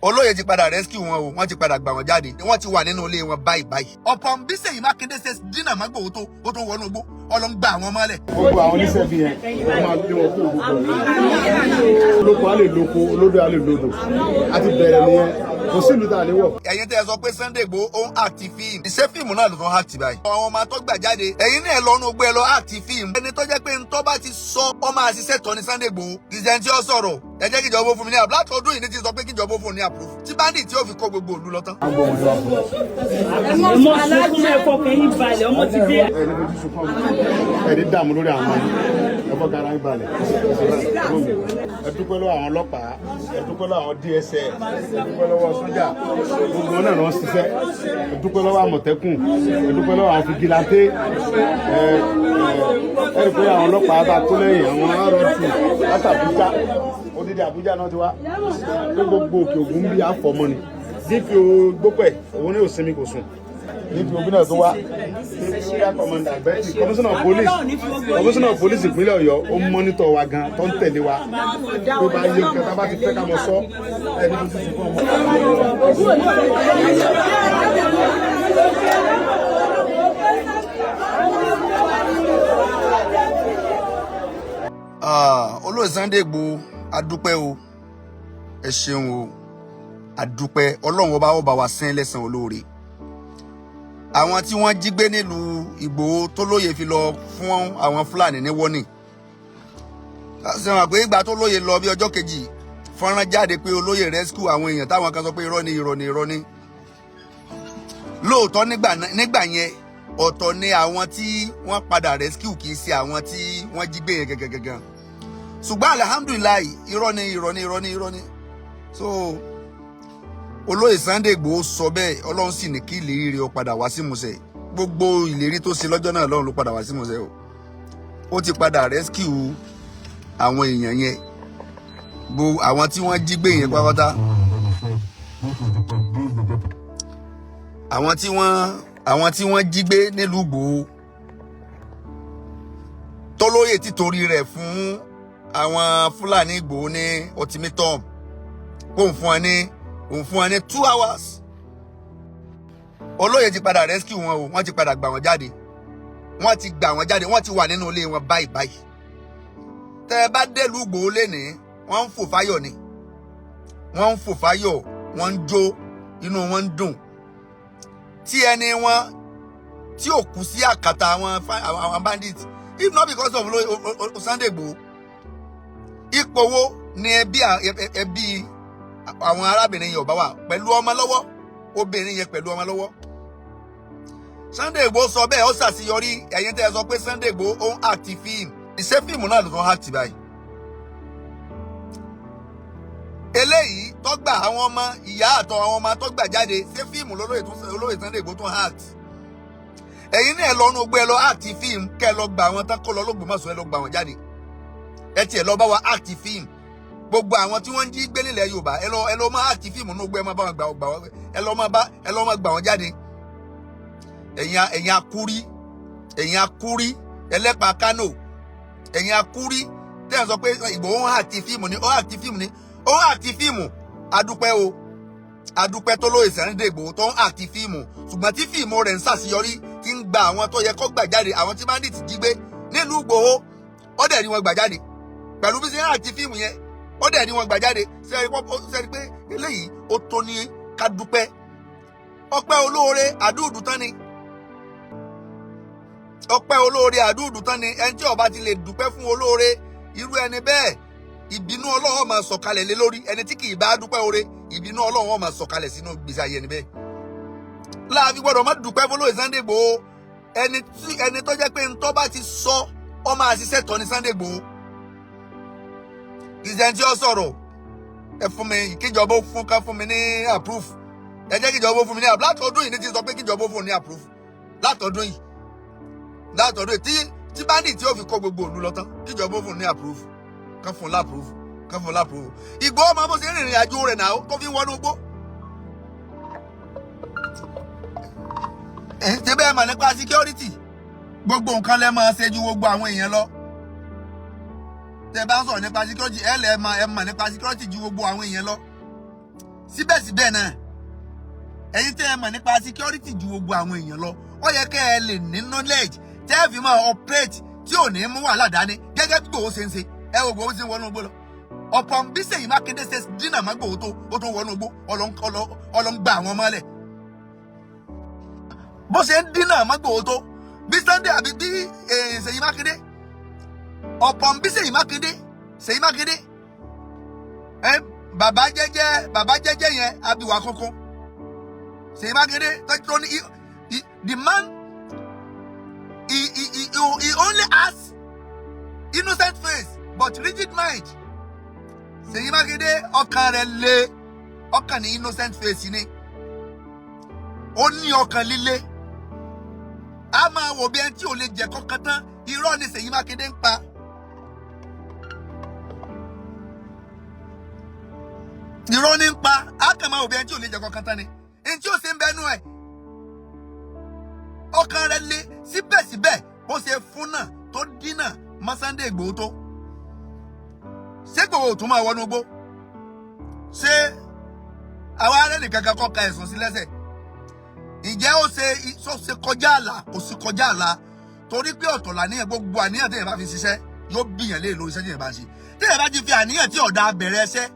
olóyè ti padà rescue wọn o, wọ́n ti padà gbà wọ́n jáde, wọ́n ti wà nínú ilé wọn báyìí. ọ̀pọ̀ bí Ṣèyí Mákindé ṣe dínà mọ́gbò ó tó wọnú igbó ọlọ́ ń gba àwọn mọ́lẹ̀. gbogbo àwọn oníṣẹ́ bí yẹn wọ́n máa gbé wọn kó gbogbo olóko á lè lóko olódò á lè lódò àti bẹ̀rẹ̀ nìyẹn kò sí ìlú tá a lè wọ̀. ẹ̀yin tẹ́ ẹ sọ pé Sunday Igboho ó ń àti fíìmù iṣẹ́ fíìmù náà ló tún àti báyìí. àwọn ọmọ tó gbà jáde ẹ̀yin náà lọ́nu gbé lọ àti fíìmù. ẹni tó jẹ́ pé ntọ́ bá ti sọ ọ máa ṣiṣẹ́ tọ́ ni Sunday Igboho kì í ṣe ẹni tí ó sọ̀rọ̀ ẹ jẹ́ kíjọba fún mi ní àbúrò látọdún yìí ní ti sọ pé kíjọba fún mi ní àbúrò tí báńdì tí ó fi kó gbogbo òlu lọ tán. ọmọ aláàbò ẹ̀kọ́ kẹ́yìn balẹ̀ ọmọ ti dé. ẹni fojú sunkún ẹni dààmú lórí àwọn ọmọ ẹ̀fọ́ gara ń balẹ̀ ẹ dúpẹ́ lọ́wọ́ àwọn ọlọ́pàá ẹ dúpẹ́ lọ́wọ́ àwọn DSS ẹ dúpẹ́ lọ́wọ́ sójà gbogbo náà lọ ṣiṣẹ́ ẹ dúpẹ́ lọ́wọ́ àmọ̀tẹ́kùn ẹ dúpẹ́ lọ́wọ́ àwọn fìgìláńtẹ́ ẹ rí pé àwọn ọlọ́pàá bá tó lẹ́yìn àwọn arọ́tù láti Àbújá odidi Àbújá náà ti wá pé gbogbo òkè ògùn bí àfọmọ́ ni DPO gbópẹ̀ òun ní òsinmi kò sùn DPO bí náà tó wá kọmíṣánná pólísì ìpínlẹ̀ Ọ̀yọ́ ó mọ́nítọ̀ wa gan tó ń tẹ̀lé wa tó bá yé nǹkan tá bá ti fẹ́ ká mọ sọ ẹni tó ti fún ọmọ. olóyè Sunday Igboho adúpẹ́ o ẹ ṣeun o adúpẹ́ Ọlọ́run ọba wa sẹ́ń lẹ́san olóore. àwọn tí wọ́n jí gbé nílùú Ìgbòho tó lóye fi lọ fún àwọn Fúlàní ní wọ́nì ṣe wọn pé ìgbà tó lóye lọ bí ọjọ́ kejì fọ́nrán jáde pé olóyè rescue àwọn èèyàn táwọn kan sọ pé irọ́ ni lóòótọ́ nígbà yẹn ọ̀tọ̀ ni àwọn tí wọ́n padà rescue kì í ṣe àwọn tí wọ́n jí gbé yẹn gẹ́gẹ́gẹ́gẹ́ ṣùgbọ́n alihamudulilayi irọ́ ni so olóyè Sunday Igboho sọ bẹ́ẹ̀ Ọlọ́run sì ní kí ìlérí rẹ̀ ó padà wá sí ìmúṣẹ gbogbo ìlérí tó ṣe lọ́jọ́ náà Ọlọ́run ló padà wá sí ìmúṣẹ o ó ti padà rescue àwọn èèyàn yẹn gbogbo àwọn tí wọ́n jí gbé yẹn pátápátá àwọn tí wọ́n jí gbé nílùú Ìgbòho tólóyè títorí rẹ̀ fún àwọn Fúlàní Ìgbòho ní ultimatum òun fún ẹ ní 2 hours olóyè ti padà rescue wọn o, wọ́n ti padà gbà wọ́n jáde wọ́n ti wà nínú ilé wọn báyìí tẹ́ ẹ bá délùú Ìgbòho lénìí wọ́n ń fò fáyọ̀ ni wọ́n ń fò fáyọ̀ wọ́n ń jó inú wọn ń dùn tí ẹni wọn tí ò kú sí àkàtà àwọn bandits if not because of Sunday Igboho ipò wo ni ẹbí àwọn arábìnrin yẹn ò bá wà pẹ̀lú ọmọ lọ́wọ́ obìnrin yẹn pẹ̀lú ọmọ lọ́wọ́. Sunday Igboho sọ bẹ́ẹ̀ ó ṣàṣeyọrí ẹ̀yin tẹ́ ẹ sọ pé Sunday Igboho ó ń àti fíìmù iṣẹ́ fíìmù náà ló tún àti báyìí. eléyìí tọ́gbà àwọn ọmọ ìyá àtọ̀ àwọn ọmọ tọ́gbà jáde ṣé fíìmù olóyè Sunday Igboho tún àti. ẹ̀yin náà lọ́nu gbé lọ àti fíìmù kẹ́ lọ gbà àwọn tán kó lọ l'Ógbómọ̀ṣọ́ ẹ lọ gbà wọ́n jáde ẹ tiẹ̀ lọ bá wa àti fíìmù gbogbo àwọn tí wọ́n ń jí gbé nílẹ̀ Yorùbá ẹ lọ máa àti fíìmù náà gbé ẹ máa bá wọn gbà wọ́n ẹ lọ máa gbà wọ́n jáde ẹ̀yin akúrí ẹlẹ́pàá Kánò ẹ̀yin akúrí tẹ́ ẹ̀ sọ pé Ìgbòho ń àti fíìmù ni ó àti fíìmù adúpẹ́ tó lóye Sunday Igboho tó ń àti fíìmù ṣùgbọ́n tí fíìmù rẹ̀ ń ṣàṣeyọrí tí ń gba àwọn tó yẹ kó gbà jáde àwọn tí bandits jí gbé nílùú Ìgbòho ó dẹ̀ rí wọn gbà jáde pẹ̀lú bí ṣe ń àti fíìmù yẹn ó dẹ̀ ní wọn gbà jáde sẹ́rí pé eléyìí ó tó ní ká dúpẹ́ ọpẹ́ olóore àdúùdù tán ni ẹni tí ó bá ti lè dúpẹ́ fún olóore irú ẹni bẹ́ẹ̀ ìbínú Ọlọ́run máa sọ̀kalẹ̀ lé lórí ẹni tí kì í bá dúpẹ́ oore ìbínú Ọlọ́run máa sọ̀kalẹ̀ sínú gbèsè ayé ẹni bẹ́ẹ̀ láàfin gbọ́dọ̀ má dúpẹ́ fún olóyè Sunday Igboho ẹni tó jẹ́ pé ntọ́ bá ti sọ ọ máa ṣiṣẹ́ tọ́ ni Sunday Igboho ìṣẹ́ntí ọ sọ̀rọ̀ ẹ fún mi kíjọba ká fún mi ní approve ẹ jẹ́ kíjọba fún mi ní approve látọdún yìí ní ti sọ pé kíjọba fún mi ní approve látọdún yìí tí bandit tí ó fi kó gbogbo òlu lọ tán kíjọba fún mi ní approve kán fún lápprove Ìgbòho máa bó ṣe rìnrìn àjò rẹ̀ náà tó fi ń wọnú gbó. ṣé bẹ́ẹ̀ mà nípa security gbogbo nǹkan lẹ́ máa ṣe ju gbogbo àwọn èèyàn lọ. tẹ́ bá ń sọ̀rọ̀ nípa security ẹ mà nípa security ju gbogbo àwọn èèyàn lọ. síbẹ̀síbẹ̀ náà ẹ̀yin tẹ́ ẹ mọ̀ nípa security ju gbogbo àwọn èèyàn lọ ó yẹ kẹ́ ẹ lè ní knowledge tẹ́ ẹ fi máa operate tí ò ní mú wàhálà dání gẹ́gẹ́ bí Ìgbòho ṣe ń ṣe ẹ wò Ìgbòho ṣe ń wọnú igbó lọ ọ̀pọ̀ bí Ṣèyí Mákindé ṣe dínà má Ìgbòho tó ó tó wọnú igbó ọlọ́ngbà àwọn mọ́lẹ̀ bó ṣe ń dínà má Ìgbòho tó bí Sunday àbí bí Ṣèyí Mákindé ọ̀pọ̀ bí Ṣèyí Mákindé bàbá jẹ́jẹ́ yẹn abiwà kankan Ṣèyí Mákindé tó ní the man he only has innocent face but rigid mind. Ṣèyí Mákindé ọkàn rẹ̀ le ọkàn ní innocent face ni ó ní ọkàn líle a máa wò bí ẹni tí ò lè jẹ kọkàn tán irọ́ ni Ṣèyí Mákindé ń pa. Irọ́ ní ń pa a kàn máa wò bí ẹni tí ò lè jẹ kọkàn tán ni ẹni tí ó ṣe ń bẹnu ẹ̀ ọkàn rẹ̀ le síbẹ̀síbẹ̀ ó ṣe fún náà tó dínà mọ́ Sunday Ìgbòho tó ṣé Ìgbòho tún máa wọnú igbó ṣé àwọn arẹ́nì kankan kọ́ ka ẹ̀sùn sí lẹ́sẹ̀ ǹjẹ́ ó ṣe kọjá àlà kò sí kọjá àlà torí pé ọ̀tọ̀ làníyàn gbogbo àníyàn téèyàn bá fi ṣiṣẹ́ yóò bìyàn lé lórí iṣẹ́ téèyàn bá ṣe téèyàn bá ti fi àníyàn tí ọ̀dà bẹ̀rẹ̀ iṣẹ́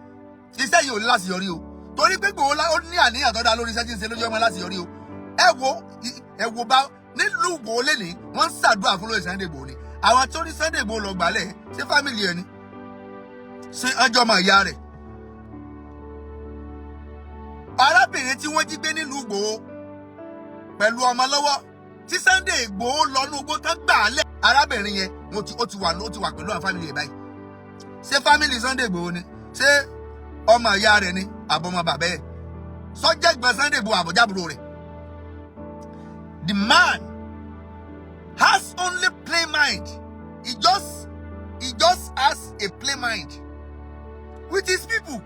yìí ò ní láti yọrí o torí pé Ìgbòho ó ní àníyàn tó dá lórí iṣẹ́ tí ń ṣe lójú ọmọ láti yọrí o ẹ wo bá nílùú Ìgbòho lẹ́ni wọ́n ń ṣàdúrà fún lórí Sunday Ìgbòho ni àwọn tó ní Sunday Ìgbòho lọ gbàlẹ̀ ṣé fámìlì ẹni ṣe ọjọ́ ọmọ ìyá rẹ̀ arábìnrin tí wọ́n jí gbé nílùú Ìgbòho pẹ̀lú ọmọ lọ́wọ́ tí Sunday Ìgbòho lọ́nú igbó tán gbà á lẹ̀ arábìnrin yẹn ó ti wà pẹ̀lú àwọn fámìlì ẹ̀ báyìí ṣé fámìlì Sunday Ìgbòho ni ṣé ọmọ ìyá rẹ̀ ni àbọ̀mọ bàbá ẹ̀ sọ́jẹ́ gbọ́n Sunday Ìgbòho àbọ̀jábùrò rẹ̀. The man has only play mind. He just has a play mind with his people.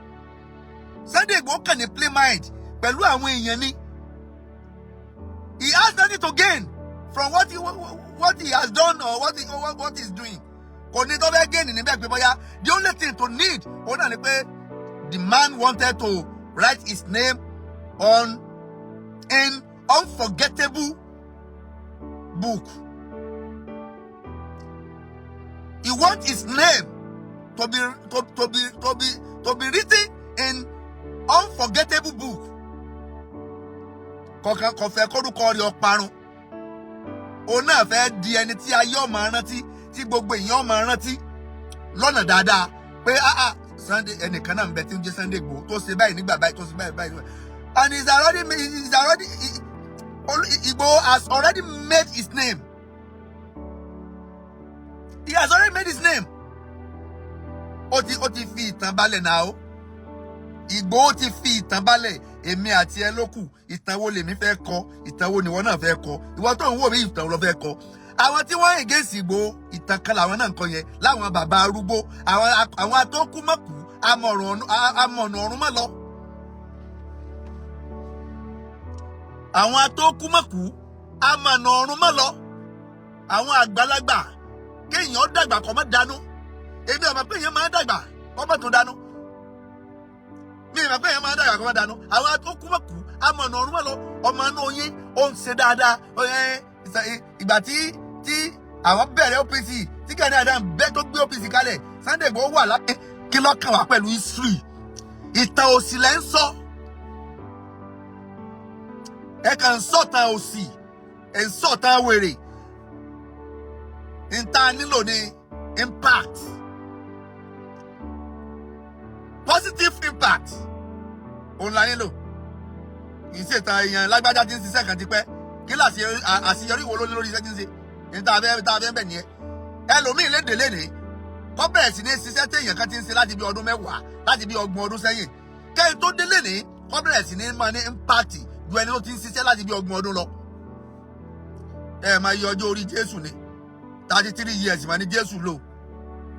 Sunday Igboho kàn ní play mind pẹ̀lú àwọn èèyàn ni. He has nothing to gain from what he has done or what he's doing. Kò ní tó fẹ́ gain níbẹ̀ pé bóyá the only thing to need òun náà ni pé the man wanted to write his name on an unforgettable book. He wants his name to be written in unforgettable book. Kò fẹ́ kórúkọ rẹ̀ ọparun. Òun náà fẹ́ di ẹni tí ayé ó máa rántí tí gbogbo èèyàn ó máa rántí lọ́nà dáadáa pé Sunday ẹnìkan náà ń bẹ tí ń jẹ́ Sunday Igboho tó ṣe báyìí nígbà báyìí tó ṣe báyìí. And Igboho has already made his name. He has already made his name. Ó ti fi ìtàn balẹ̀ náà o. Igboho ti fi ìtàn balẹ̀. Èmi àti ẹ ló kù. Ìtàn wo lèmi fẹ́ kọ? Ìtàn wo nìwọ náà fẹ́ kọ? Ìwọ tó ń wò mí ìtàn ló fẹ́ kọ. Àwọn tí wọ́n against Igboho ìtàn kan làwọn náà ń kọ yẹn. Láwọn bàbá arúgbó. Àwọn atókù mọ̀kù. Amọ̀nà ọ̀run mọ̀ lọ. Àwọn atókù mọ̀kù. Amọ̀nà ọ̀run mọ̀ lọ. Àwọn àgbàlagbà. Kéèyàn dàgbà kó má dànù. Èmi ò mọ̀ pé èèyàn máa dàgbà kó má tún dànù. Mi ò mọ̀ pé èèyàn máa dàgbà kó má dànù. Àwọn atókù mọ̀kù. Amọ̀nà ọ̀run mọ̀ lọ. Ọmọ inú yín ó ń ṣe dáadáa. Ìgbà tí àwọn bẹ̀rẹ̀ OPC tí Gani Adams bẹ́ tó gbé OPC kalẹ̀ Sunday Igboho wà lápẹ́ kí lọ́kàn wá pẹ̀lú history ìtàn òsì lẹ́ ń sọ ẹ kàn ń sọ̀tàn òsì ẹ̀ ń sọ̀tàn wèrè ìta nílò ní impact positive impact òun la nílò ìṣètàn èèyàn lágbájá tí ń ṣiṣẹ́ kan ti pẹ́ kí láti àṣeyọrí wo lórí iṣẹ́ tí ń ṣe níta abẹ́ bẹ̀ nìyẹn ẹlòmíì léde léde kọ́ bẹ̀rẹ̀ sí ní ṣiṣẹ́ tí èèyàn kan ti ń ṣe láti bí ọdún mẹ́wàá láti bí ọgbọ̀n ọdún sẹ́yìn kẹ́yìn tó délé ní kọ́ bẹ̀rẹ̀ sí ní máa ní impact ju ẹni tó ti ń ṣiṣẹ́ láti bí ọgbọ̀n ọdún lọ. ẹ máa yọ ọjọ́ orí Jésù ni 33 years mà ní Jésù lò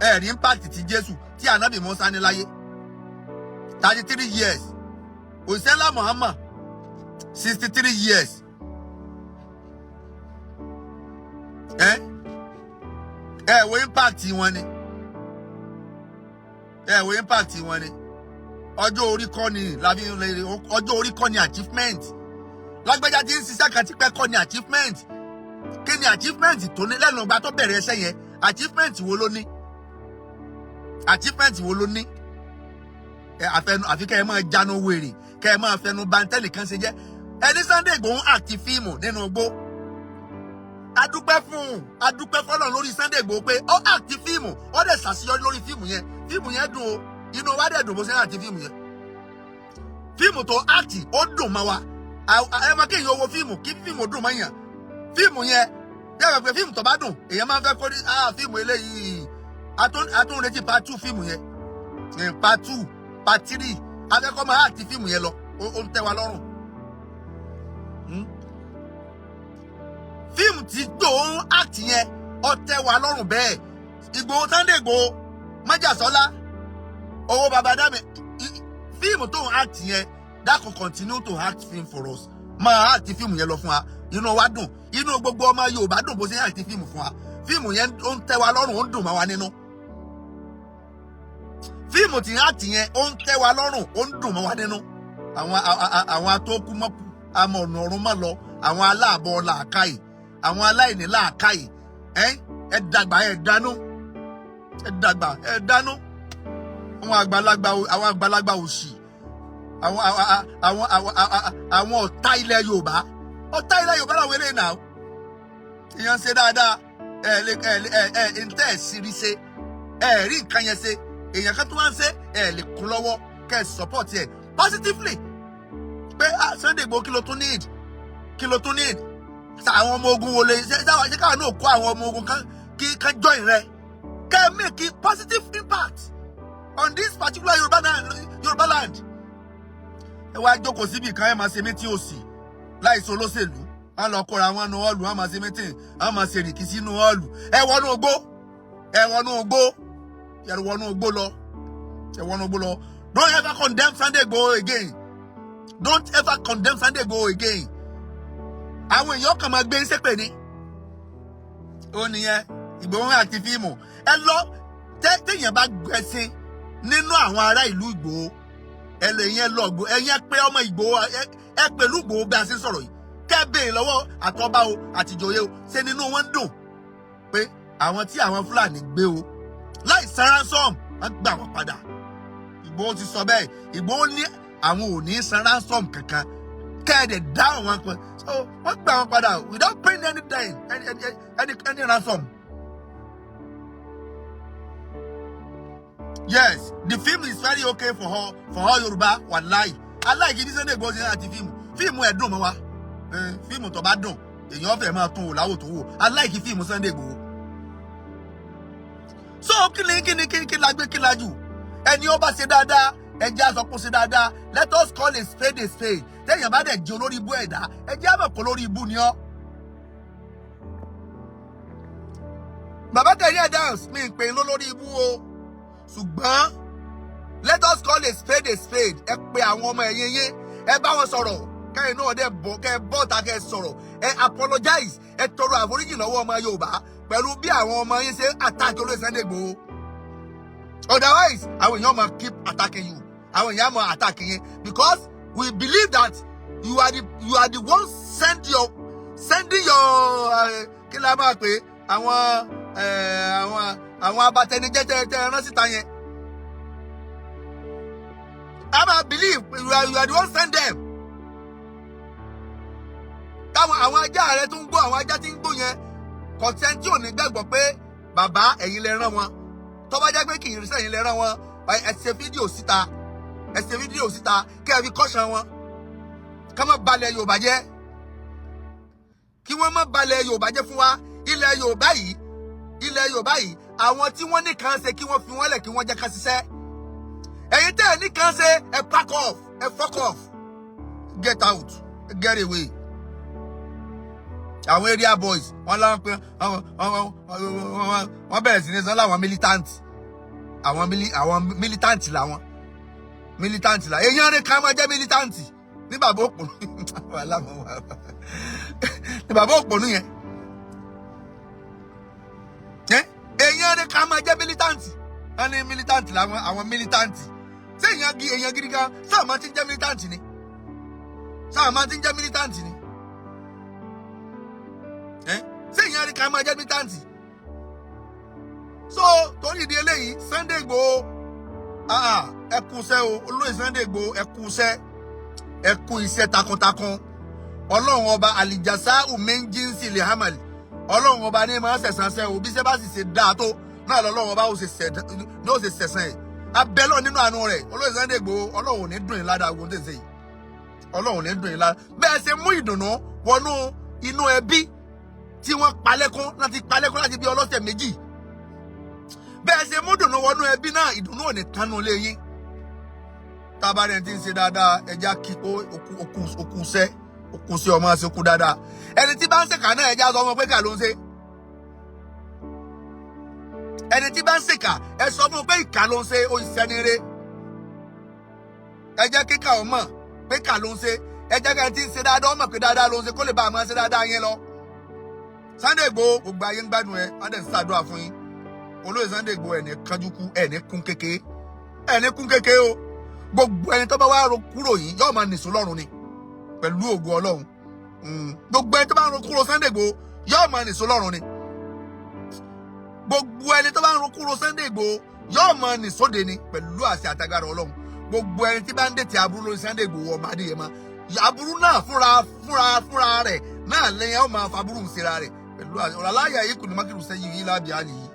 ẹ rí impact ti Jésù tí ànábì Mùsá ní láyé 33 years òṣìṣẹ́lá Muhammad 63 years. Wo impact wọn ni wo impact wọn ni ọjọ́ orí kọ́ ni ọjọ́ orí kọ́ ni achievement. Lágbájá tí ń ṣiṣẹ́ kan tipẹ́ kọ́ ni achievement. Kí ni achievement tó ní lẹ́nu ọgbà tó bẹ̀rẹ̀ ẹsẹ̀ yẹn? Achievement wo ló ní? Achievement wo ló ní? Àfi kẹ́ ẹ máa jánu wèrè, kẹ́ ẹ máa fẹnu bantẹ́lì kan ṣe jẹ́. Ẹni Sunday Igboho act fíìmù nínú igbó. Adúpẹ́ fọ́lọ́run lórí Sunday Igboho pé ó act fíìmù, ó dẹ̀ ṣàṣeyọrí lórí fíìmù yẹn. Fíìmù yẹn dùn o, inú wa dẹ̀ dùn bó ṣe ń act fíìmù yẹn. Fíìmù tó act ó dùn mọ́ wa. Ẹ máa kéèyàn owó fíìmù kí fíìmù dùn mọ́ yàn. Fíìmù yẹn, yàrá pé fíìmù tó bá dùn, èèyàn máa ń fẹ́ kó ní fíìmù eléyìí. Atúnretí part 2 fíìmù yẹn. Part 2, part 3, akẹ́kọ̀ọ́ máa act fíìmù yẹn lọ, ó ń tẹ́ wa lọ́rùn. Fíìmù tí Igboho act yẹn ó tẹ́ wa lọ́rùn bẹ́ẹ̀. Igboho Sunday Igboho Májàsọ́lá owó baba dame fíìmù tó act yẹn that can continue to act film for us. Máa act fíìmù yẹn lọ fún wa, inú wa dùn, inú gbogbo ọmọ Yorùbá dùn bó ṣe act fíìmù fún wa. Fíìmù yẹn ó ń tẹ́ wa lọ́rùn, ó ń dùn mọ́ wa nínú. Fíìmù tí act yẹn ó ń tẹ́ wa lọ́rùn, ó ń dùn mọ́ wa nínú. Àwọn atókù mọ́kù, àmọ́ ọ̀nà ọ̀run mọ́ lọ, àwọn aláàbọ̀ làákàyè, àwọn aláìní làákàyè. Ẹ dàgbà ẹ dánú. Ẹ dàgbà ẹ dánú. Àwọn àgbàlagbà òṣì. Àwọn ọ̀tá ilẹ̀ Yorùbá. Ọ̀tá ilẹ̀ Yorùbá làwọn eléyìí náà. Ìyẹn ṣe dáadáa. Ntẹ́ ẹ̀ sírí ṣe. Ẹ rí nǹkan yẹn ṣe. Èèyàn kan tó wá ń ṣe ẹ lè kún lọ́wọ́ kẹ́ ẹ support ẹ positively. Pé Sunday Igboho kí ló tún need? Kí ló tún need? Àwọn ọmọ ogun wo lè ṣe káwọn náà kó àwọn ọmọ ogun kan join rẹ. Kẹ́ ẹ make a positive impact on this particular Yorùbá land. Ẹ wá jókòó síbi kan ẹ máa ṣe mítí òsì láìsí olóṣèlú. Wọ́n lọ kóra wọn nu hall, wọ́n máa ṣe mítí, wọ́n máa ṣe rìkì sínú hall. Ẹ wọnú ogbó. Ẹ wọnú ogbó lọ. Don't ever condemn Sunday Igboho again. Don't ever condemn Sunday Igboho again. Àwọn èèyàn kan máa gbé ń ṣépè ni. Ó nìyẹn Igboho àti fíìmù. Ẹ lọ téèyàn bá gbẹ̀sìn nínú àwọn ará ìlú Igboho. Ẹ lè yẹn lọ gbó. Ẹ̀yẹn pé ọmọ Igboho ẹ pẹ̀lú Igboho bí a ṣe ń sọ̀rọ̀ yìí. Kẹ́ béèrè lọ́wọ́ àtọba o àtìjòyè o. Ṣé nínú wọn dùn pé àwọn tí àwọn Fúlàní gbé o láì san ransom wọ́n gbà wọ́n padà. Igboho ti sọ bẹ́ẹ̀. Igboho ní àwọn ò ní san ransom kankan. Kẹ́ẹ̀dẹ̀ dá àwọn kan. So wọ́n gbà wọ́n padà without paying any ransom. Yes, the film is very okay for all Yoruba. Wallahi. I like it. Sunday Igboho àti fíìmù. Fíìmù ẹ̀ dùn mọ́ wa. Fíìmù tó bá dùn, èèyàn fẹ́ máa tún wò láwò tó wò. I like fíìmù Sunday Igboho. So kí la gbé kí la jù. Ẹni ó bá ṣe dáadáa, ẹ jẹ́ á sọ pé ó ṣe dáadáa. Let us call a spade a spade. Téèyàn bá dẹ̀ jẹ́ olórí ibú ẹ̀dá, ẹ jẹ́ á mọ̀ pé olórí ibú ni ọ́. Bàbá Gani Adams mi ń pè lólórí ibú o. Ṣùgbọ́n let us call a spade a spade. Ẹ pe àwọn ọmọ ẹ̀yìn yín, ẹ bá wọn sọ̀rọ̀. Kẹ́yìn náà dẹ̀ bọ̀ kẹ́ bọ́ta kẹ́ sọ̀rọ̀. Ẹ apologize. Ẹ tọrọ àforíjì lọ́wọ́ ọmọ Yorùbá pẹ̀lú bí àwọn ọmọ yín ṣe attack olóyè Sunday Igboho. Otherwise, àwọn èèyàn máa keep attacking you. Àwọn èèyàn máa attack yín because we believe that you are the one sending your kí la máa pè àwọn abatẹnijẹ́ tẹ rán síta yẹn. I máa believe you are the one send them. Táwọn àwọn ajá rẹ tó ń gbó àwọn ajá tí ń gbó yẹn kọ̀ǹtẹ́ntì ò ní gbàgbọ́ pé bàbá ẹ̀yin lè rán wọn. Tó bá jẹ́ pé kì í rí sẹ́yìn lè rán wọn, ẹ ṣe fídíò síta kí ẹ fi kọ́ṣán wọn. Ká má balẹ̀ Yorùbá jẹ́. Kí wọ́n má balẹ̀ Yorùbá jẹ́ fún wa. Ilẹ̀ Yorùbá yìí, àwọn tí wọ́n ní kàn ṣe kí wọ́n fi wọ́n lẹ̀ kí wọ́n jẹ́ ká ṣiṣẹ́. Ẹ̀yin tẹ́ ẹ̀ ní kàn ṣe ẹ pack off, ẹ fuck off. Get out, get away. Àwọn area boys, wọ́n láwọn pé wọ́n bẹ̀rẹ̀ sí ní sọ láwọn militant. Àwọn militant làwọn. Militant là. Èèyàn rẹ̀ ká máa jẹ́ militant. Ní bàbá òpònú. Ní bàbá òpònú yẹn. Èèyàn rẹ̀ ká máa jẹ́ militant. Wọ́n ní militant làwọn, àwọn militant. ṣé èèyàn gidi kan sáà máa ti ń jẹ́ mílítàǹtì ni sáà máa ti ń jẹ́ mílítàǹtì ni ṣé èèyàn rí kan máa jẹ́ mílítàǹtì. So torí ìdí eléyìí Sunday Igboho ẹ kú iṣẹ́ o olóyè Sunday Igboho ẹ kú iṣẹ́ takuntakun. Ọlọ́run ọba àlìjàsá ùmẹ́ńjínsì lè hamali Ọlọ́run ọba ní máa ṣẹ̀san ṣẹ́ o bí ṣe bá sì ṣe dáa tó náà lọ́lọ́run ọba ó ṣe ṣẹ̀san ẹ̀ abẹ́lọ́ nínú àánú rẹ̀ olóyè Sunday Igboho Ọlọ́run ò ní dùn yín ládàá ogun tẹ̀sẹ̀ yìí Ọlọ́run ò ní dùn yín ládàá bẹ́ẹ̀ ṣe mú ìdùnnú wọnú inú ẹbí tí wọ́n palẹ́kún láti bí ọlọ́sẹ̀ méjì bẹ́ẹ̀ ṣe mú ìdùnnú wọnú ẹbí náà ìdùnnú ò ní tánú lé yín tábàárẹ̀ ti ń ṣe dáadáa ẹja kí okú ṣẹ́ kò sí ọmọ àṣekú dáadáa ẹni tí bá ń ṣèkà náà ẹja sọ ọmọ pé kà ló ń ṣe ẹni tí bá ń ṣèkà ẹ sọ fún pé ìkà ló ń ṣe ó ṣiṣẹ́ ní eré ẹ jẹ́ kíkà ọmọ pé kà ló ń ṣe ẹ jẹ́ kẹ́ni tí ń ṣe dáadáa ọmọ pé dáadáa ló ń ṣe kó lè bá a máa ṣe dáadáa yẹn lọ. Sunday Igboho gbogbo ayé ń gbádùn ẹ wọ́n dẹ̀ ń ṣàdúrà fún yín olóyè Sunday Igboho ẹni kánjú kú ẹni kún kékeré o gbogbo ẹni tó bá wá kúrò yìí yóò máa nìṣó lọ́rùn ni pẹ̀lú ògo Ọlọ́run gbogbo ẹni tó bá ń ro kúrò Sunday Igboho yóò máa nìṣó lọ́rùn ni gbogbo ẹni tó bá ń ro kúrò Sunday Igboho yóò máa nìṣó de ni pẹ̀lú àṣẹ àtagbára Ọlọ́run gbogbo ẹni tí bá ń dètè aburú lórí Sunday Igboho ọmọ Adéyẹmọ aburú náà fúnra rẹ̀ náà lẹ́yìn ó máa fa aburú ń ṣera rẹ̀ pẹ̀lú àṣẹ ọ̀làláyà yìí kò ní mákìrù sẹ́yìn yìí lábì àlì yìí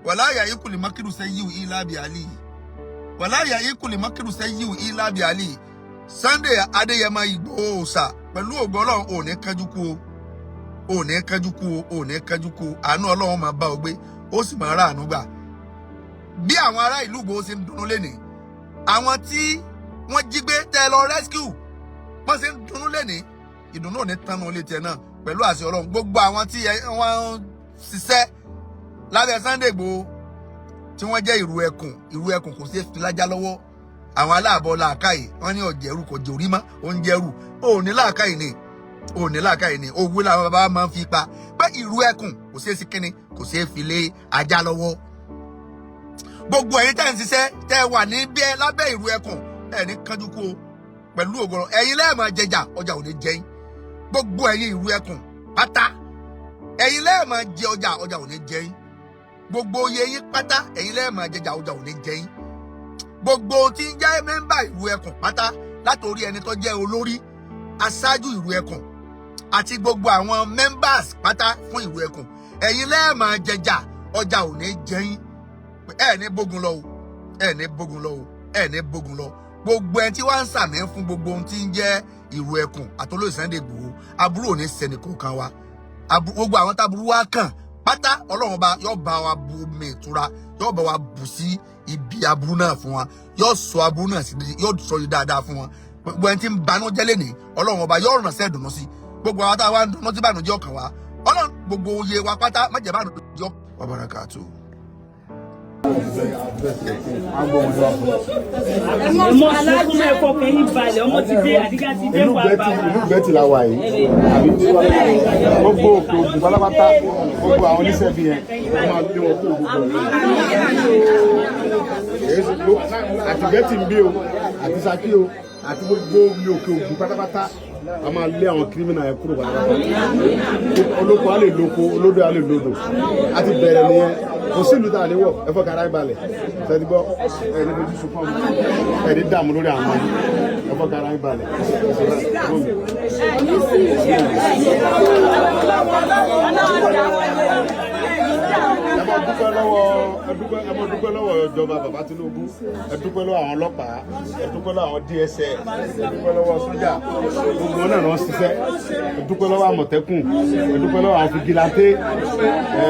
wàláyà yìí kò ní mákìrù sẹ́yìn yìí lábì àlì yìí wàláyà yìí kò ní mákìrù sẹ́yìn yìí lábì àlì yìí Sunday Adéyẹmọ Ìgbòho Òòṣà pẹ̀lú ògo Ọlọ́run ò ní kánjú kú o àánú Ọlọ́run máa bá ọ gbé ó sì máa rà àánú gbà bí àwọn ará ìlú Ìgbòho ṣe ń dunnú lénìí àwọn tí wọ́n jí gbé tẹ́ lọ rescue wọ́n ṣe ń dunnú lénìí ìdùnnú ò ní tánú ilé tiẹ̀ náà pẹ̀lú àṣẹ Ọlọ́run gbogbo àwọn tí wọ́n ń ṣiṣẹ́ lábẹ́ Sunday Igboho tí wọ́n jẹ́ ìrù ẹkùn kò sí fi lájá lọ́wọ́ àwọn aláàbọ̀ làákàyè wọ́n ní ọ̀jẹ̀rù kò jòrí mọ́ oúnjẹrù òní làákàyè ni owó làwọn bàbá máa ń fi pa pé ìrù ẹkùn kò sí sí kínní kò sí fi lé ajá lọ́wọ́ gbogbo ẹ̀yin tẹ́ ń ṣiṣẹ́ tẹ́ wà ní bẹ́ẹ̀ lábẹ́ ìrù ẹkùn ẹ̀ ní kánjú kú o pẹ̀lú ògbọ́n ẹ̀yin lẹ́ẹ̀mọ̀ jẹjà ọjà ò ní jẹyìn gbogbo ẹ̀yin ìrù ẹkùn pátá ẹ̀yin lẹ́ẹ̀mọ̀ jẹ ọjà ò ní jẹyìn gbogbo oyè yín pátá ẹ̀yin lẹ́ẹ̀mọ̀ jẹjà ọjà ò ní jẹyìn gbogbo tí ń jẹ́ mẹ́mbà ìrù ẹkùn pátá látòrí ẹni tó jẹ́ olórí aṣáájú ìrù ẹkùn àti gbogbo àwọn members pátá fún ìrù ẹkùn ẹ̀yin lẹ́ẹ̀mọ̀ jẹjà ọjà ò ní jẹyìn ẹ̀ ní bógun lọ gbogbo ẹni tí wọ́n ń sàmì fún gbogbo ohun tí ń jẹ́ ìrù ẹkùn àtolóyè Sunday Igboho aburú ò ní ṣẹni kọ̀ọ̀kan wa gbogbo àwọn táburú wa kàn pátá Ọlọ́run ọba yóò bá wa bu omi ìtura yóò bá wa bù sí ibi aburú náà fún wa yóò sọ aburú náà sí yóò sọ yìí dáadáa fún wa gbogbo ẹni tí ń banújẹ́ lẹ́nìí Ọlọ́run ọba yóò ràn sẹ́ẹ̀dùnú sí gbogbo àwọn táwa ń dùnnú tí bànújẹ́ ọkàn wa Ọlọ́run gbogbo oyè wa pátá má jẹ́ bànújẹ́ wa barakatuh. ọmọ aláàbò náà ẹ̀kọ́ kẹ́yìn balẹ̀ ọmọ ti dé àdìgá ti dé wà bá wa. ìlú Ìgbẹ́tì la wà yìí àbí gbogbo òkè ògùn pátápátá gbogbo àwọn oníṣẹ́ bí yẹn wọ́n máa gbé wọn kó ògùn bọ̀ àti Ìgbẹ́tì ń bí o àti Ṣakí o àti gbogbo òkè ògùn pátápátá a máa lé àwọn kírímìnà yẹn kúrò pátápátá olóko á lè lóko olódò á lè lódò a ti bẹ̀rẹ̀ nìyẹn kò sí ìlú tá a lè wọ̀ ẹ fọ́ kára ìbalẹ̀ ṣẹ́ni gbọ́ ẹni fojú sunkún ẹni dààmú lórí àwọn ẹ fọ́ kára ìbalẹ̀ ẹ mọ dúpẹ́ lọ́wọ́ ìjọba bàbá Tinubu ẹ dúpẹ́ lọ́wọ́ àwọn ọlọ́pàá ẹ dúpẹ́ lọ́wọ́ àwọn DSS ẹ dúpẹ́ lọ́wọ́ sójà gbogbo náà lọ ṣiṣẹ́ ẹ dúpẹ́ lọ́wọ́ àmọ̀tẹ́kùn ẹ dúpẹ́ lọ́wọ́ àwọn fìgìláńtẹ́ ẹ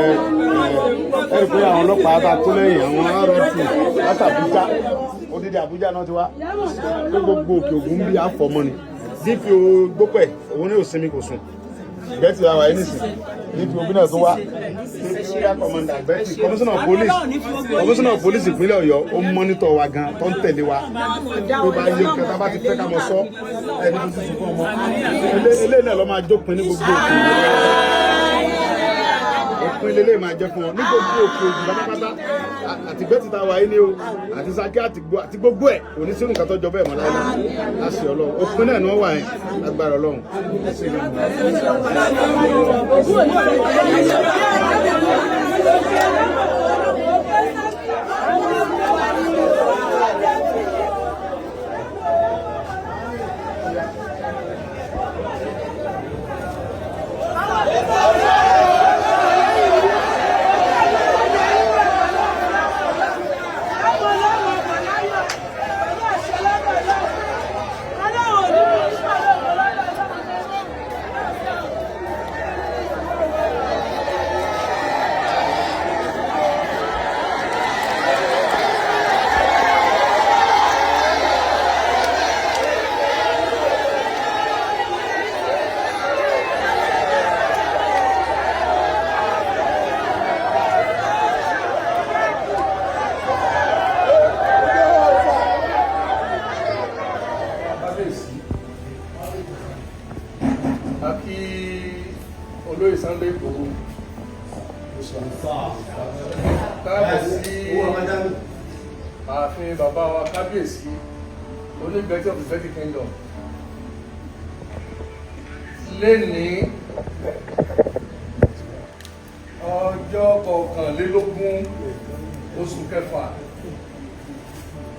rí pé àwọn ọlọ́pàá bá tó lẹ́yìn àwọn ROT láti Àbújá odidi Àbújá náà ti wá pé gbogbo òkè ògùn bí àfọmọ́ ni DPO gbópẹ̀ òun ní òsinmi kò sùn Ìgbẹ́tì la wà yìí nìsín DPO bí náà tó wá area commander Ìgbẹ́tì commissioner of police ìpínlẹ̀ Ọ̀yọ́ ó mọ́nítọ̀ wa gan tó ń tẹ̀lé wa tó bá yẹ kẹta bá ti fẹ́ ká mọ sọ ẹni tó ti fún ọmọ eléyìí náà lọ́ máa jópin ní gbogbo òkè òpin lélẹ̀ máa jẹ́ fún ọ ní gbogbo òkè òjì pátápátá àti gbẹ́tì tá a wáyé ní o àti Ṣakí àti gbogbo ẹ̀ kò ní sínú nǹkan tó jọ bẹ́ẹ̀ mọ́ láyé láṣẹ Ọlọ́run òpin náà ni wọ́n wà yẹn lágbára Ọlọ́run. Olóyè Sunday Igboho kábíyèsí ààfin bàbá wa kábíyèsí onígbẹ́tì of the Ìgbẹ́tì Kingdom lénìí ọjọ́ 21 oṣù kẹfà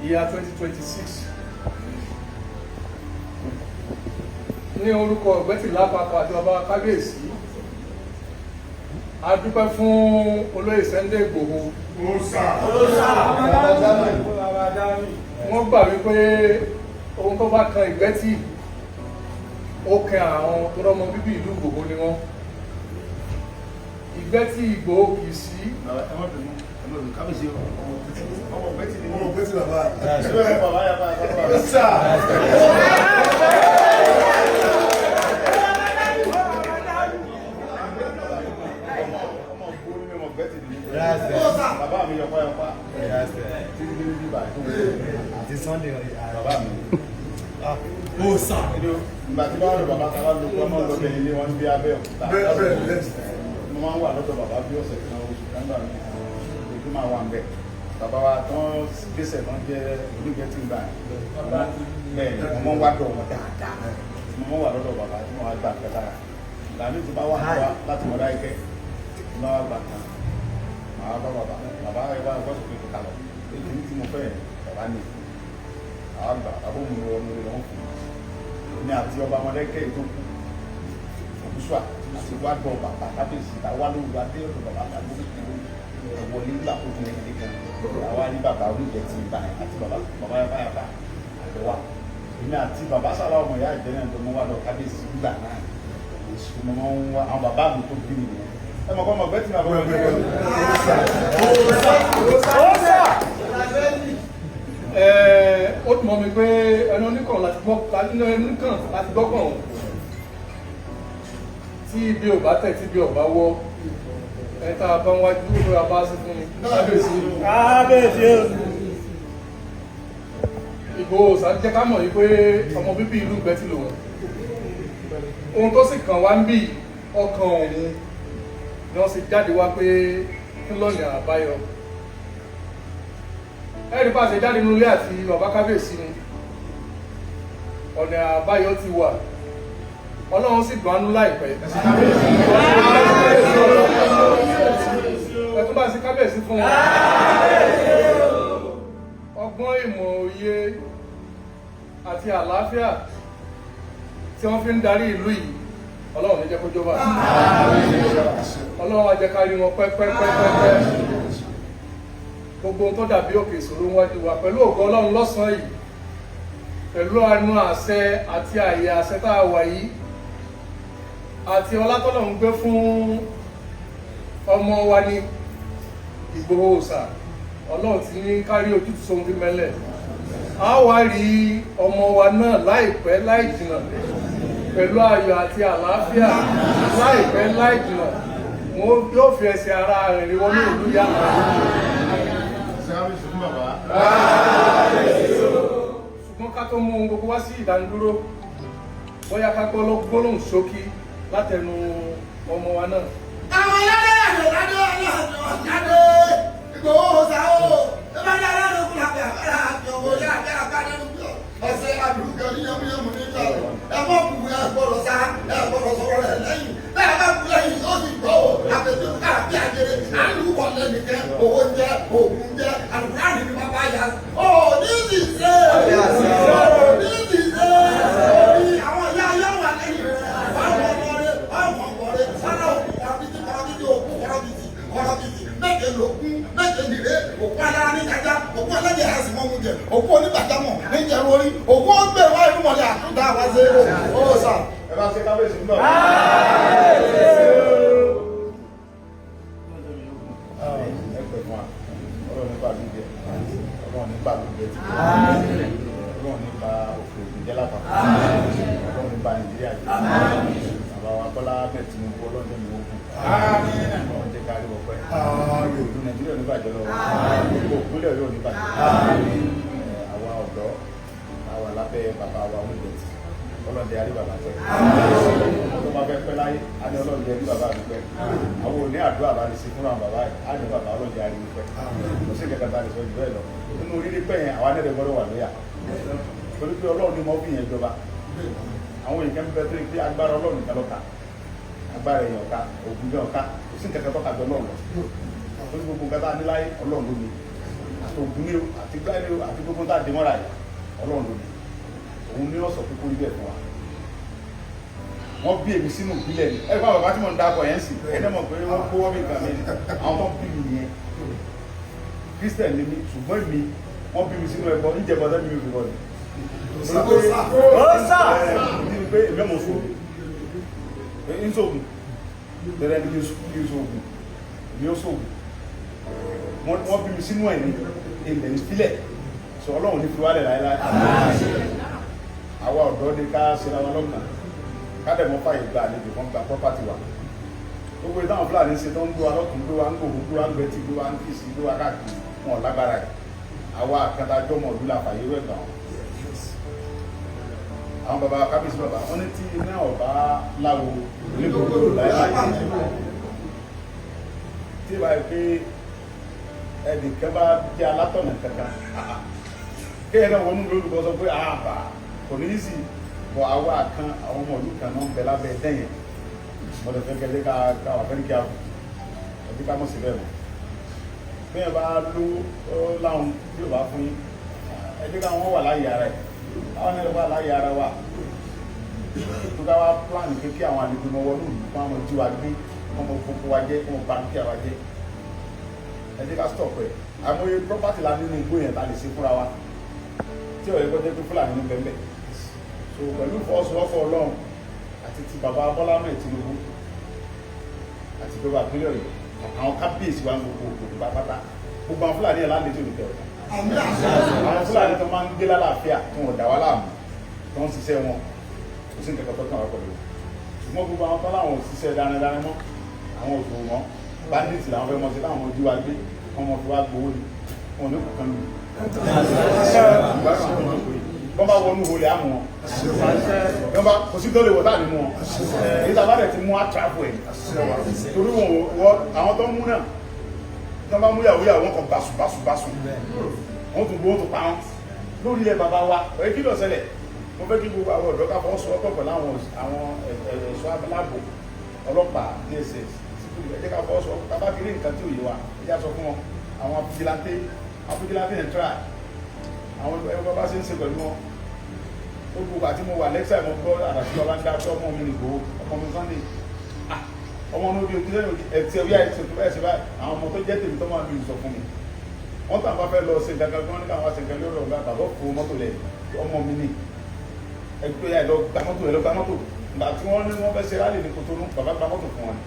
ìyá 2026 ní orúkọ Ìgbẹ́tì lápapọ̀ àti bàbá wa kábíyèsí a dúpẹ́ fún Olóyè Sunday Igboho. Wọ́n gbà wípé ohun tó bá kan Ìgbẹ́tì ó kan àwọn tó rọ́mọ bíbí ìlú Ìgbòho ni wọ́n. Ìgbẹ́tì Ìgbòho kì í sí. Bàbá mi yọpá yọpá. Títí ní bíbá àti Sunday bàbá mi. Ó sà. Ìgbà tí báwọn bàbá kan wá lọ pé ọmọ lọ bẹ̀rẹ̀ ilé wọn bí abẹ́ òkúta. Mo máa ń wà lọ́dọ̀ bàbá bí ọ̀sẹ̀ kan oṣù kan gbà mí. Ojú máa wà ń bẹ̀. Bàbá wa tán gbèsè kan jẹ́ Onígbẹ́tì gbà. Bẹ́ẹ̀ ni mo máa ń wá dọ̀ wọn dáadáa. Mo máa ń wà lọ́dọ̀ bàbá tí mo wá gbà pẹ́ lára. Ìlànà tí bá wà láti mọ̀ láìpẹ́. Mo máa gbà kan. Màá bá bàbá ẹ wá ẹgbẹ́ sọ̀rọ̀ kíkà lọ èyí tí mo fẹ́ bàbá ní àgbà àbóhùn ọmọ ìlú fún mi àti ọba ọmọdékẹ́ ìtókù òkúṣùà àti wádọ̀ bàbá kábíyèsí àwa ló wà dé ọ̀dọ̀ bàbá àgbà wọlé nígbà tó fún ẹni kan àwa ní bàbá Onígbẹ́tì ìgbà àti bàbá yàbá àgbẹ̀wà èmi àti bàbá sàlá ọmọ ìyá ìjẹ́ náà tó mọ́ wádọ̀ kábíyèsí ìgbà náà mo máa ń wá àwọn bàbá mi tó bí mi nìyẹn. Ẹ mọ̀ kọ́ mọ̀ Ìgbẹ́tì náà bọ́ ó tún mọ́ mi pé ẹnu oníkàn láti gbọ́kàn tí ibi ò bá tẹ̀ tí ibi ò bá wọ́ ẹ̀ta bá ń wájú ló ra bá sí fún mi kábíyèsí Ìgbòho jẹ́ ká mọ̀ yí pé ọmọ bíbí ìlú Ìgbẹ́tì lòun ohun tó sì kàn wá ń bì ọkàn òun ni wọ́n sì jáde wá pé kí lọ́nà àbáyọ ẹ̀rí bá ṣe jáde nínú ilé àti bàbá kábíyèsí ni ọ̀nà àbáyọ ti wà Ọlọ́run sì gbọ́nú láìpẹ́ ẹ̀tún bá sí kábíyèsí fún wọn ọgbọ́n ìmọ̀ òye àti àlàáfíà tí wọ́n fi ń darí ìlú yìí Ọlọ́run ní jẹ́ kó jọba Ọlọ́run á jẹ́ ká rí wọn pẹ́pẹ́pẹ́pẹ́ gbogbo tó dàbí òkè ìṣòro wájú wa pẹ̀lú ògo Ọlọ́run lọ́sàn-án yìí pẹ̀lú àánú àṣẹ àti àyè àṣẹ tá a wà yìí àti ọlá t'Ọlọ́run gbé fún ọmọ wa ní Ìgbòho Òòṣà Ọlọ́run ti ní kárí ojútùú sóhun fi mẹ́lẹ̀ a wá rí ọmọ wa náà láìpẹ́ láì jìnnà pẹ̀lú ayọ̀ àti àlàáfíà láìpẹ́ láì jìnnà wọn yóò fi ẹsẹ̀ ara rẹ̀ rí wọn ní ìlú yàrá ṣùgbọ́n ká tó mú ohun gbogbo wá sí ìdánidúró bóyá ká gbólóhùn ṣókí látẹnu ọmọ wa náà. Àwọn ọlọ́dẹ òkú onígbàjámọ̀ níjẹ̀ orí òkú ọgbẹ́ wa inú mọ̀lẹ́ àtúndà wá sí ó sà. ẹ bá ṣe kábíyèsí ń bọ̀. ẹ pẹ̀ fún wa ọlọ́run nípa lóúnjẹ ọlọ́run nípa lóúnjẹ ọlọ́run nípa òkè òkè jẹ́ lápapọ̀ ọlọ́run nípa nàìjíríà jẹ́ bàbá wa Bọ́lá Ahmed Tinubu ọlọ́run ní ogun ọlọ́run jẹ́ kárí ọpẹ́ ìlú nàìjíríà oníbàjẹ́ lọ́wọ́ òkúlẹ̀ yóò níbàjẹ́ àwa ọ̀dọ́ àwa lábẹ́ bàbá wa oníbẹ̀tì ọlọ́dẹ àrí bàbá tẹ́ tó máa fẹ́ pẹ́ láyé á ní ọlọ́dẹ àrí bàbá mi pẹ́ àwọn òní àdúrà bá lè ṣe fún àwọn bàbá yìí á ní bàbá ọlọ́dẹ àrí mi pẹ́ kò sí kẹta tá a lè sọ jù bẹ́ẹ̀ lọ nínú oríire pẹ́ yẹn àwa nẹ́rẹ̀ gbọ́dọ̀ wà lóyà torí pé ọlọ́run ni mo fi yẹn jọba àwọn èèyàn bẹ tó pé agbára ọlọ́run nìkan lọ́ka agbára èèyàn ọ̀ka ògùn jẹ́ ọ̀ka kò sí kẹta tọ́ka jọ ọlọ́run torí gbogbo nǹkan tá a ní láyé ọlọ́run ló ní àti ògùn ní o àti gbáyé o àti gbogbo tá a dé mọ́ra yìí ọlọ́run ló ní òun ní ọ̀sọ̀ pé kó rí bẹ́ẹ̀ fún wa wọ́n bí èmi sínú ìbílẹ̀ ni ẹ gbọ́ bàbá tí mo ń dákọ̀ yẹn sì ẹ̀ mọ̀ pé wọ́n kó wọ́n bí nǹkan mi àwọn tó bí mi nìyẹn Christian ni mi ṣùgbọ́n mi wọ́n bí mi sínú ẹ̀kọ́ níjẹ̀bọ̀ tẹ́ mi ò fi bọ̀ ni. ní pé èmi mọ̀ sóògùn ń sóògùn tẹ́lẹ̀ ní kí n sóògùn ní ó sóògùn wọ́n bí mi sínú ẹ̀ ní ilẹ̀ ìfilẹ̀ sọ ọlọ́run ní fi wálẹ̀ láéláé àwa ọ̀dọ́ ni ká ṣera wa lọ́kàn kádẹ̀ mọ́ fàyè gba àlejò kan gba pọ́pátì wa gbogbo ìdáhùn Fúlàní ṣe tó ń gbé wa lọ́kùn gbé wa ń gbòòrò gbé wa ń gbẹtí gbé wa ń kìsì gbé wa káàkiri wọn lágbára ẹ̀ àwa àkàtàjọ́ mọ̀ ọdún làfàyè rẹ̀ gbà wọn. àwọn bàbá kábíyèsí bàbá wọn ní tí iná ọ̀bá láwo onígbòkó láéláé tí ìbá yìí pé ẹnìkan bá jẹ́ alátọ̀nà kankan kéèyàn náà wọnú lórúkọ sọ pé àbá kò ní í sì bọ̀ àwa kan àwọn ọmọ ìlú kan náà ń bẹ lábẹ́ dẹ́yìn wọ́n lè fẹ́ kẹ́lẹ́ ká wà fẹ́ kí a kù ẹbí ká mọ̀ sí bẹ́ẹ̀ mọ̀ bẹ́ẹ̀ bá ló láwọn tí ò bá fún yín ẹbí ká wọ́n wà láyé ara ẹ̀ àwọn ẹ̀rọ wà láyé ara wa tó ká wá plan pé kí àwọn àlejò mọ wọnú ìlú fún àwọn ojú wa gbé wọn mọ gbogbo wa jẹ wọn bá dúkìá wa jẹ ẹbí ká stop ẹ̀ àmọye property la nínú igbó yẹn ta lè ṣe fúnra wa tí ọ̀rẹ́ kọjá pé Fúlàní ní bẹ́ẹ̀ so pẹ̀lú fọ́ọ̀sowọ́pọ̀ Ọlọ́run àti ti bàbá Bọ́lá Ahmed Tinubu àti ìjọba ìpínlẹ̀ Ọ̀yọ́ àwọn kábíyèsí wa ń gbogbo òkòtò pátá gbogbo àwọn Fúlàní ẹ̀ lálejò nìkẹ́ ọ̀tá àwọn Fúlàní tó máa ń gbé lálàáfíà tí wọn dà wá láàmú tó ń ṣiṣẹ́ wọn kò sí nǹkan tó kàn wá pẹ̀lú ṣùgbọ́n gbogbo àwọn tó láwọn òṣìṣẹ́ dáradára mọ́ àwọn òṣòwò mọ́ bandits làwọn fẹ́ mọ́ sí láwọn ojú wa gbé wọn mọ̀ fi wá gbowó ni wọn ò ní kò kán lù bọ́n bá wọnú olè àmú wọn bọ́n bá kò sí tó lè wọ́n táà nínú wọn èyí tàbá rẹ̀ ti mú àtàkù ẹ̀ torí wọn àwọn tó ń mú náà tó bá mú yàwóyàwó wọn kọ báṣubáṣu wọn tún gbówó tó pa wọn lórí ilẹ̀ bàbá wa ọ̀rẹ́ kí ló ṣẹlẹ̀ mo fẹ́ kí gbogbo àwọn ọ̀dọ́ ká fọwọ́ sọ́kọ̀ pẹ̀lú àwọn ẹ̀ṣọ́ aláàbò ọlọ́pàá DSS ẹ̀jẹ̀ ká fọwọ́ sọ́kọ̀ ká bá kiri nǹkan tí ò yé wa ẹ̀jẹ̀ sọ fún wọn àwọn fìjìláńtẹ́ yẹn tíra àwọn ẹgbẹ́ bá ṣe ń ṣe pẹ̀lú wọn ó gbogbo àti mo wà lẹ́ksà mo gbọ́ àdàtí ọba ń dá pé ọmọ mi nìgbò ọmọ mi Sunday ọmọ mi ojú lẹ́nu ẹ̀tì ẹ̀wí àìsàn tó báyìí ṣe báyìí àwọn ọmọ tó jẹ́ tèmi tó máa ń lu sọ fún mi wọ́n tàn bá fẹ́ lọ ṣe nǹkan kan ní káwọn ṣe nǹkan lórí ọ̀gá bàbá fún mọ́tò lẹ̀ ọmọ mi ní ẹgbẹ́ yà lọ gba mọ́tò ẹ̀ lọ gba mọ́tò gbà tí wọ́n ní wọ́n fẹ́ ṣe rálì ní Kòtónú bàbá gba mọ́tò fún wọn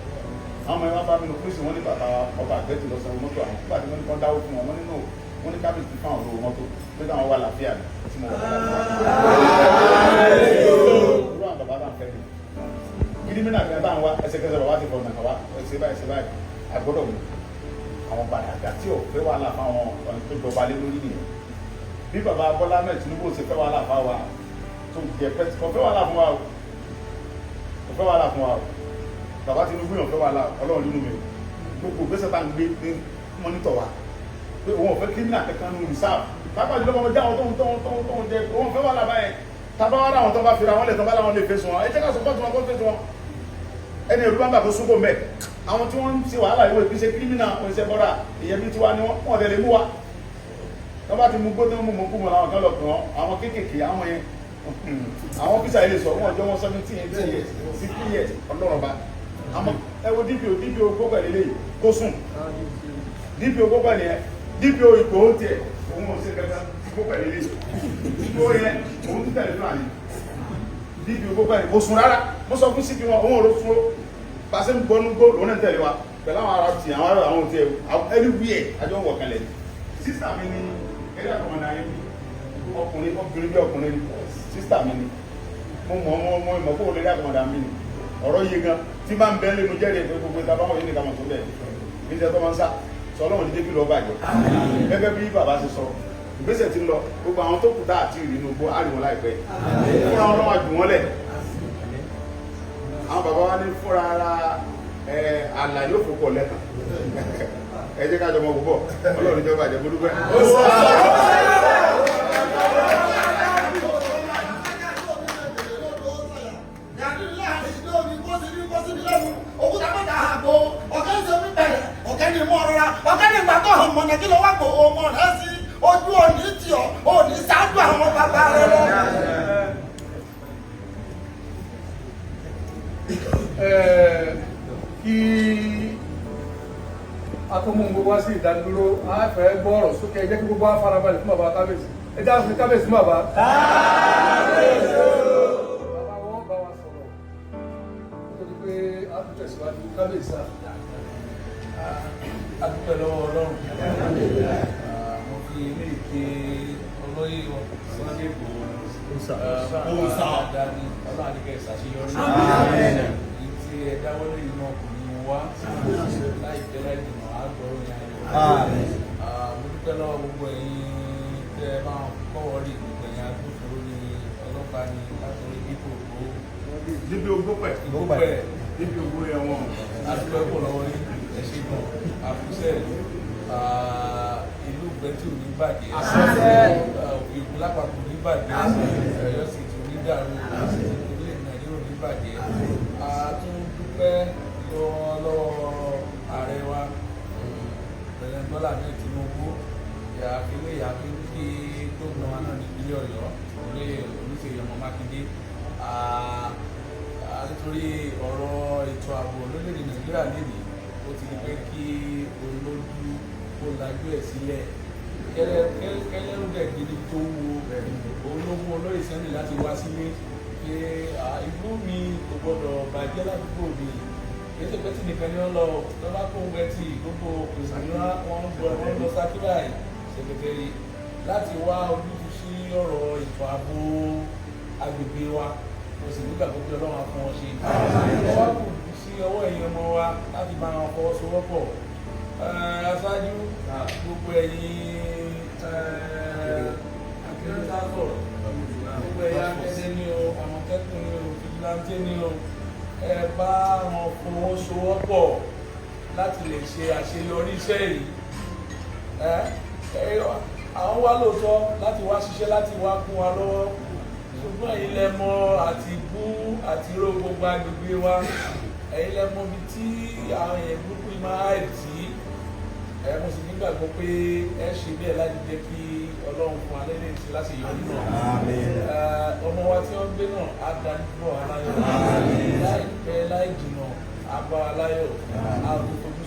àwọn ọmọ ẹ̀ wá bá mi lọ fún ìsìn wọn ní bàbá ọba àgbẹ̀tì lọ sanwó mọ́tò àwọn nígbà tí wọ́n ní kọ́ dáwó fún wọn wọ́n nínú wọ́n ní kábíyèsí fún àwọn olówó mọ́tò pé káwọn wà láfíà tí mo wà láfíà gírímìnà kan táwọn wá ẹsẹ̀kẹsẹ̀ bàbá ti fọ̀nà wá ẹsẹ̀ báyìí àgbọ́dọ̀ mi àwọn bàdàgà tí ò fẹ́ wàhálà fáwọn tó jọba lé lórí nìyẹn bí bàbá Bọ́lá Ahmed Tinubu ṣe fẹ́ wàhálà fáwa tó jẹ pẹ́ kò fẹ́ wàhálà fún wa o kò fẹ́ wàhálà fún wa o bàbá Tinubu yàn fẹ́ wàhálà Ọlọ́run nínú mi o gbogbo gbèsè tá à ń gbé ní mọ́nítọ̀ wa pé òun ò fẹ́ kírímìnà kankan ní rìsáàbù pápá jùlọ ọmọ jẹ́ àwọn tó ń jẹ òun fẹ́ wà lábá yẹn tábà wà láwọn tó bá fira wọn lẹ̀ tó bá láwọn lè fèsì wọn ẹ jẹ́ ká sọ fọ́ọ̀tù wọn kó fèsì wọn ẹni èrú bá ń bà kó súnkò mẹ́ àwọn tí wọ́n ń ṣe wàhálà ìwé ìpín ṣe kírímìnà oníṣẹ́ bọ́dà ìyẹn bí tiwa ni wọ́n tẹ̀lé mú wa tó bá ti mú gbó tó ń mú mú kú mọ́ làwọn kan lọ kàn án àwọn kéékèèké àwọn yẹn àwọn fíṣà ilé sọ wọn jọ wọn 17 years 16 years ọlọ́run bá àmọ́ ẹ wo DPO gbogbo ẹ̀ lélẹ́yìí kó sùn DPO gbogbo ẹ̀ nìyẹn DPO ipò ó tiẹ̀ òun ò ṣe kankan gbogbo ẹ̀ lélẹ́yìí ipò yẹn òun ti tẹ̀lé fún àyè DPO gbogbo ẹ̀ kó sùn rárá mo sọ fún síbi wọn òun ò lọ sùn ó pàṣẹ ń gbọ́nú gbó lòun náà tẹ̀lé wa pẹ̀lú àwọn ará ti àwọn tiẹ̀ ẹni wíyẹ̀ àjọ wọ̀ kalẹ̀ sísà mi ni ẹ̀rí àkọ́mọ̀dá yẹn ọkùnrin bí ọkùnrin sísà mi ni mo mọ̀ kó lórí àkọ́mọ̀dá mi ni ọ̀rọ̀ yìí gan tí bá ń bẹ́ lẹ́nu jẹ́rìí pé gbogbo ìta báwọn yìí ní kàmọ̀ tó bẹ̀ ní ìṣẹ́ tó máa ń sá sọ ọlọ́run dídé kí lọ bàjẹ́ gẹ́gẹ́ bí bàbá ṣe sọ ìgbésẹ̀ ti ń lọ gbogbo àwọn tó kù dá àti ìrìnà gbó àrìwọ̀n láìpẹ́ fúnra wọn lọ́wọ́ jù wọ́n lẹ̀ àwọn bàbá wa ní fúnra ara àlà yóò fòpọ̀ lẹ́kàn ẹ jẹ́ ká jọmọ púpọ̀ ọlọ́run jọba àjẹ́ mo dúpẹ́. ọ̀kẹ́ ni mọ́ ọ̀rọ̀ ọ̀kẹ́ ni ìgbà tó hàn mọ̀nà kí ló wá kó ọmọ rẹ̀ sí ojú òní tì ọ́ òní ṣáájú àwọn bàbá rẹ̀ lọ. Kí atọ́mú gbogbo wá sí ìdádúró a fẹ́ gbọ́ ọ̀rọ̀ sókè ẹ jẹ́ kí gbogbo wa farabalẹ̀ fún bàbá kábíyèsí ẹ jẹ́ àfihàn kábíyèsí fún bàbá. Bàbá wọn bá wa sọ̀rọ̀ nítorí pé a tún tẹ̀síwájú kábíyèsí a dúpẹ́ lọ́wọ́ Ọlọ́run mo fi ilé ìké olóyè Sunday Igboho dání Ọlọ́run àdìgẹ́ ìṣàṣeyọrí èyí tí ẹ dáwọ́lé inú ọkùnrin wá láìpẹ́ láìdènà àgbọ̀rọ̀ ní ayọ̀ mo dúpẹ́ lọ́wọ́ gbogbo ẹ̀yin tẹ́ ẹ máa kọ́wọ́ rí gbogbo ẹ̀yin agbófinró ní ọlọ́pàá ní látọ̀rí dípò Ìgbópẹ̀ níbi ògbó yẹn wọn. adúpẹ́ pọ̀ lọ́wọ́ yín ẹ̀ṣẹ̀ gan àfúnṣẹ́ ìlú gbẹ́tì òní bàjẹ́ òkèèkú lápapọ̀ òní bàjẹ́ Ọ̀yọ́ sì ti òní dàrú orílẹ̀ Nàìjíríà òní bàjẹ́ a tún dúpẹ́ lọ́wọ́ ààrẹ wa President Bọ́lá Ahmed Tinubu ìyàfilé kí gómìnà wa náà ní ìpínlẹ̀ Ọ̀yọ́ Olúṣèyí ọmọ Mákindé nítorí ọ̀rọ̀ ètò ààbò lórílẹ̀-èdè Nàìjíríà lèdè ó ti di pé kí olójú kó lajú ẹ̀ sílẹ̀ kẹlẹ́rúdẹ̀ gidi tó wo ológun olóyè sẹ́ni láti wá sílé pé ìlú mi kò gbọdọ̀ bàjẹ́ ládùúgbò mi ètò pẹ́tì nìkan ni wọ́n lọ lọ́ba kó ń gbẹ́tì gbogbo òṣèlú wọn lọ sákúrà ṣèkẹtẹ́rì láti wá ojútùú sí ọ̀rọ̀ ètò ààbò agbègbè wa mo sì nígbà tó bí Ọlọ́run á fún wọn ṣe ọwọ́ kù sí ọwọ́ ẹ̀yin ọmọ wa láti bá wọn fọwọ́sowọ́pọ̀ aṣáájú gbogbo ẹ̀yin akérèdásọ̀ gbogbo ẹ̀yin akẹ́dẹ́ ní o Àmọ̀tẹ́kùn ní o fìjìláńtì ní o ẹ bá wọn fọwọ́sowọ́pọ̀ láti lè ṣe àṣeyọrí iṣẹ́ yìí àwọn wá lóòótọ́ láti wá ṣiṣẹ́ láti wá kún wa lọ́wọ́ ṣùgbọ́n ẹ̀yin lẹ mọ̀ àti bú àti ró gbogbo agbègbè wa ẹ̀yin lẹ mọ̀ bí tí àwọn èèyàn burúkú yìí máa hàì tí mo sì nígbàgbọ́ pé ẹ ṣe bẹ́ẹ̀ láti jẹ́ kí Ọlọ́run fún alẹ́ lè ti láti yọ nínú ọmọ wa tí wọ́n gbé náà á dání bọ̀ aláyọ̀ láìpẹ́ láì jìnnà á bá aláyọ̀ á ò tó fojú